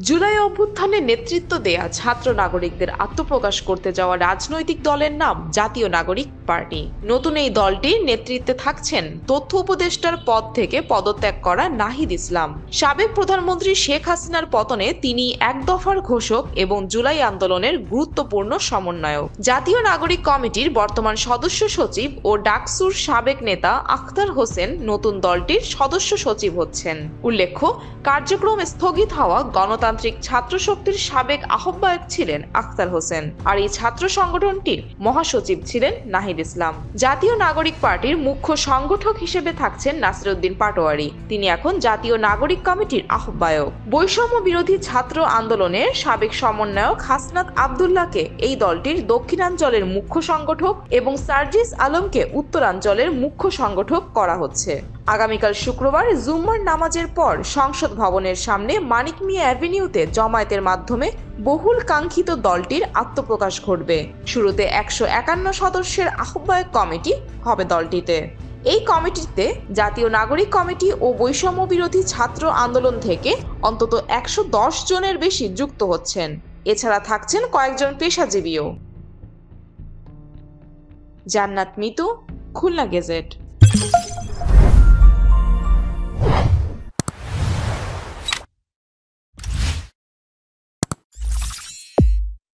জুলাই অভ্যুত্থানে নেতৃত্ব দেয়া ছাত্র নাগরিকদের আত্মপ্রকাশ করতে যাওয়া রাজনৈতিক দলের নাম জাতীয় নাগরিক পার্টি। নতুন এই দলটির নেতৃত্বে থাকছেন তথ্য উপদেষ্টার পদ থেকে পদত্যাগ করা নাহিদ ইসলাম। সাবেক প্রধানমন্ত্রী শেখ হাসিনার পতনে তিনি এক দফার ঘোষক এবং জুলাই আন্দোলনের গুরুত্বপূর্ণ সমন্বয়ক। জাতীয় নাগরিক কমিটির বর্তমান সদস্য সচিব ও ডাকসুর সাবেক নেতা আখতার হোসেন নতুন দলটির সদস্য সচিব হচ্ছেন। উল্লেখ্য, কার্যক্রম স্থগিত হওয়া গণতান্ত্রিক ছাত্র শক্তির সাবেক আহ্বায়ক ছিলেন আখতার হোসেন, আর এই ছাত্র সংগঠনটির মহাসচিব ছিলেন নাহিদ ইসলাম। জাতীয় নাগরিক পার্টির মুখ্য সংগঠক হিসেবে থাকছেন নাসিরউদ্দিন পাটোয়ারি। তিনি এখন জাতীয় নাগরিক কমিটির আহ্বায়ক। বৈষম্য বিরোধী ছাত্র আন্দোলনের সাবেক সমন্বয়ক হাসনাত আব্দুল্লাহকে এই দলটির দক্ষিণাঞ্চলের মুখ্য সংগঠক এবং সার্জিস আলমকে উত্তরাঞ্চলের মুখ্য সংগঠক করা হচ্ছে। আগামীকাল শুক্রবার জুম্মার নামাজের পর সংসদ ভবনের সামনে মানিক মিয়া অ্যাভিনিউতে জমায়েতের মাধ্যমে বহুল কাঙ্ক্ষিত দলটির আত্মপ্রকাশ ঘটবে। শুরুতে 151 সদস্যের আহ্বায়ক কমিটি হবে দলটিতে। এই কমিটিতে জাতীয় নাগরিক কমিটি ও বৈষম্য বিরোধী ছাত্র আন্দোলন থেকে অন্তত 110 জনের বেশি যুক্ত হচ্ছেন। এছাড়া থাকছেন কয়েকজন পেশাজীবীও। জান্নাত মিতু, খুলনা গেজেট।